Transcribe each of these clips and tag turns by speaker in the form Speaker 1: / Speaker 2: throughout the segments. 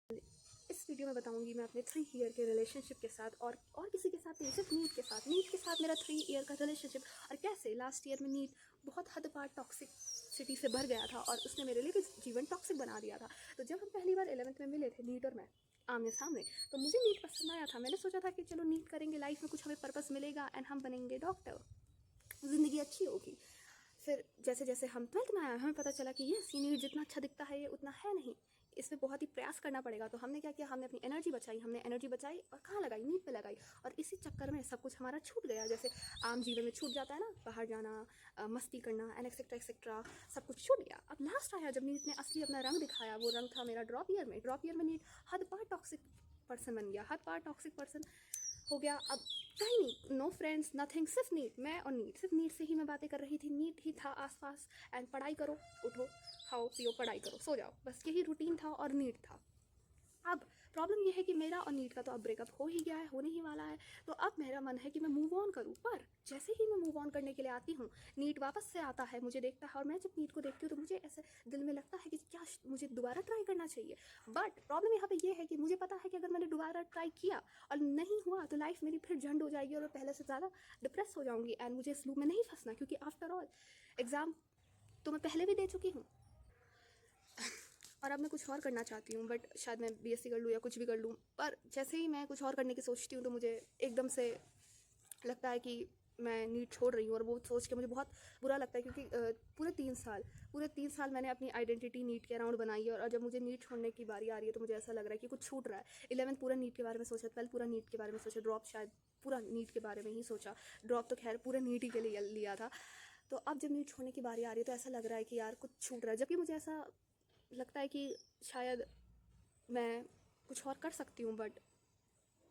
Speaker 1: इस वीडियो में बताऊंगी मैं अपने 3 ईयर के रिलेशनशिप के साथ और किसी के साथ नहीं, सिर्फ नीट के साथ मेरा 3 ईयर का रिलेशनशिप और कैसे लास्ट ईयर में नीट बहुत हद पार टॉक्सिसिटी से भर गया था और उसने मेरे लिए भी जीवन टॉक्सिक बना दिया था। तो जब हम पहली बार 11th में मिले थे नीट और मैं आमने सामने, तो मुझे नीट पसंद आया था। मैंने सोचा था कि चलो नीट करेंगे, लाइफ में कुछ हमें पर्पस मिलेगा एंड हम बनेंगे डॉक्टर, ज़िंदगी अच्छी होगी। फिर जैसे जैसे हम 12th में आए हमें पता चला कि ये नीट जितना अच्छा दिखता है ये उतना है नहीं, इसमें बहुत ही प्रयास करना पड़ेगा। तो हमने क्या किया, हमने अपनी एनर्जी बचाई और कहाँ लगाई, नीट पे लगाई। और इसी चक्कर में सब कुछ हमारा छूट गया, जैसे आम जीवन में छूट जाता है ना, बाहर जाना, मस्ती करना एंड एक्सेट्रा सब कुछ छूट गया। अब लास्ट आया जब नीट ने असली अपना रंग दिखाया, वो रंग था मेरा ड्रॉप ईयर में नीट हद पार टॉक्सिक पर्सन बन गया, हद पार टॉक्सिक पर्सन हो गया। अब कहीं नहीं, नो फ्रेंड्स नथिंग, सिर्फ नीट, मैं और नीट, सिर्फ नीट से ही मैं बातें कर रही थी, नीट ही था आसपास एंड पढ़ाई करो, उठो खाओ पियो पढ़ाई करो सो जाओ, बस यही रूटीन था और नीट था। अब प्रॉब्लम ये है कि मेरा और नीट का तो अब ब्रेकअप हो ही गया है, होने ही वाला है। तो अब मेरा मन है कि मैं मूव ऑन करूँ, पर जैसे ही मैं मूव ऑन करने के लिए आती हूँ नीट वापस से आता है, मुझे देखता है और मैं जब नीट को देखती हूँ तो मुझे ऐसे दिल में लगता है कि क्या मुझे दोबारा ट्राई करना चाहिए। बट प्रॉब्लम यहाँ पे ये है कि मुझे पता है कि अगर मैंने दोबारा ट्राई किया और नहीं हुआ तो लाइफ मेरी फिर झंड हो जाएगी और मैं पहले से ज़्यादा डिप्रेस हो जाऊँगी एंड मुझे इस लूप में नहीं फंसना, क्योंकि आफ्टर ऑल एग्ज़ाम तो मैं पहले भी दे चुकी हूँ और अब मैं कुछ और करना चाहती हूँ। बट शायद मैं बीएससी कर लूँ या कुछ भी कर लूँ, पर जैसे ही मैं कुछ और करने की सोचती हूँ तो मुझे एकदम से लगता है कि मैं नीट छोड़ रही हूँ और वो सोच के मुझे बहुत बुरा लगता है, क्योंकि पूरे तीन साल मैंने अपनी आइडेंटिटी नीट के अराउंड बनाई है और जब मुझे नीट छोड़ने की बारी आ रही है तो मुझे ऐसा लग रहा है कि कुछ छूट रहा है। 11th पूरा नीट के बारे में सोचा, 12th पूरा नीट के बारे में सोचा, ड्रॉप शायद पूरा नीट के बारे में ही सोचा, ड्रॉप तो खैर पूरे नीट ही के लिए लिया था। तो अब जब नीट छोड़ने की बारी आ रही है तो ऐसा लग रहा है कि यार कुछ छूट रहा है, जबकि मुझे ऐसा लगता है कि शायद मैं कुछ और कर सकती हूँ, बट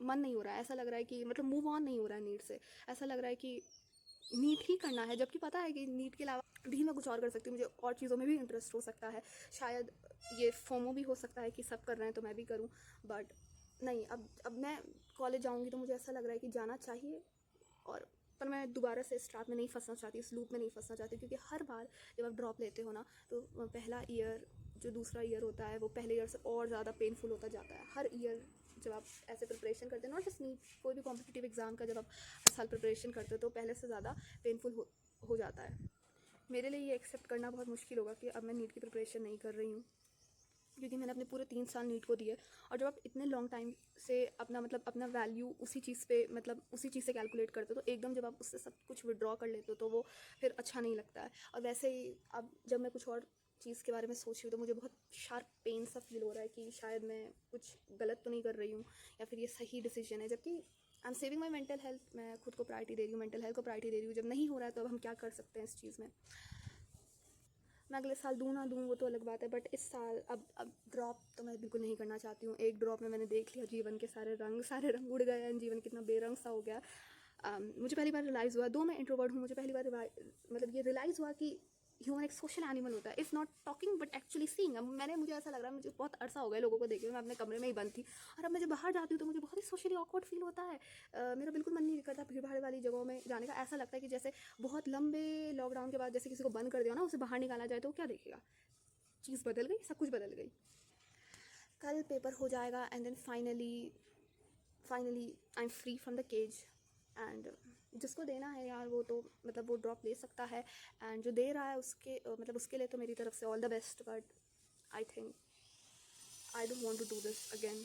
Speaker 1: मन नहीं हो रहा है। ऐसा लग रहा है कि मतलब मूव ऑन नहीं हो रहा है नीट से, ऐसा लग रहा है कि नीट ही करना है, जबकि पता है कि नीट के अलावा भी मैं कुछ और कर सकती हूँ, मुझे और चीज़ों में भी इंटरेस्ट हो सकता है। शायद ये फोमो भी हो सकता है कि सब कर रहे हैं तो मैं भी करूँ, बट नहीं। अब मैं कॉलेज जाऊँगी तो मुझे ऐसा लग रहा है कि जाना चाहिए, और पर मैं दोबारा से स्टार्ट में नहीं फंसना चाहती, इस लूप में नहीं फंसना चाहती, क्योंकि हर बार जब आप ड्रॉप लेते हो ना तो पहला ईयर जो दूसरा ईयर होता है वो पहले ईयर से और ज़्यादा पेनफुल होता जाता है। हर ईयर जब आप ऐसे प्रिपरेशन करते हैं, नॉट जस्ट नीट, कोई भी कॉम्पिटिटिव एग्ज़ाम का जब आप हर साल प्रिपरेशन करते हो तो पहले से ज़्यादा पेनफुल हो जाता है। मेरे लिए ये एक्सेप्ट करना बहुत मुश्किल होगा कि अब मैं नीट की प्रिपरेशन नहीं कर रही हूँ, क्योंकि मैंने अपने पूरे 3 साल नीट को दिए। और जब आप इतने लॉन्ग टाइम से अपना वैल्यू उसी चीज़ पे उसी चीज़ से कैलकुलेट करते हो, तो एकदम जब आप उससे सब कुछ विड्रॉ कर लेते हो तो वो फिर अच्छा नहीं लगता है। और वैसे ही अब जब मैं कुछ और चीज़ के बारे में सोच रही हूँ तो मुझे बहुत शार्प पेन सा फील हो रहा है कि शायद मैं कुछ गलत तो नहीं कर रही हूँ या फिर ये सही डिसीजन है, जबकि I am saving my mental health, मैं खुद को प्रायोरिटी दे रही हूँ, मेंटल हेल्थ को प्रायोरिटी दे रही हूँ। जब नहीं हो रहा है तो अब हम क्या कर सकते हैं इस चीज़ में। मैं अगले साल दूँ ना दूँ वो तो अलग बात है, बट इस साल अब ड्रॉप तो मैं बिल्कुल नहीं करना चाहती हूँ। एक ड्रॉप में मैंने देख लिया जीवन के सारे रंग उड़ गए हैं, जीवन कितना बेरंग सा हो गया। मुझे पहली बार रियलाइज़ हुआ, दो मैं इंट्रोवर्ट हूँ, मुझे पहली बार मतलब ये रियलाइज़ हुआ कि ह्यूमन एक सोशल एनिमल होता है, if not talking but actually seeing. अब मुझे ऐसा लग रहा है, मुझे बहुत अरसा हो गया लोगों को देखे, मैं अपने कमरे में ही बंद थी, और अब मैं जब बाहर जाती हूँ तो मुझे बहुत ही सोशली ऑकवर्ड फील होता है। मेरा बिल्कुल मन नहीं करता भीड़ भाड़ वाली जगहों में जाने का। ऐसा लगता है कि जैसे बहुत लंबे लॉकडाउन के बाद जैसे किसी को बंद कर दिया ना, उसे बाहर निकाला जाए तो क्या देखेगा, चीज़ बदल गई, सब कुछ बदल गई। कल पेपर हो जाएगा and then finally I am free from the cage. And जिसको देना है यार वो तो मतलब वो ड्रॉप ले सकता है, एंड जो दे रहा है उसके लिए तो मेरी तरफ से all the best, but I think I don't want to do this again.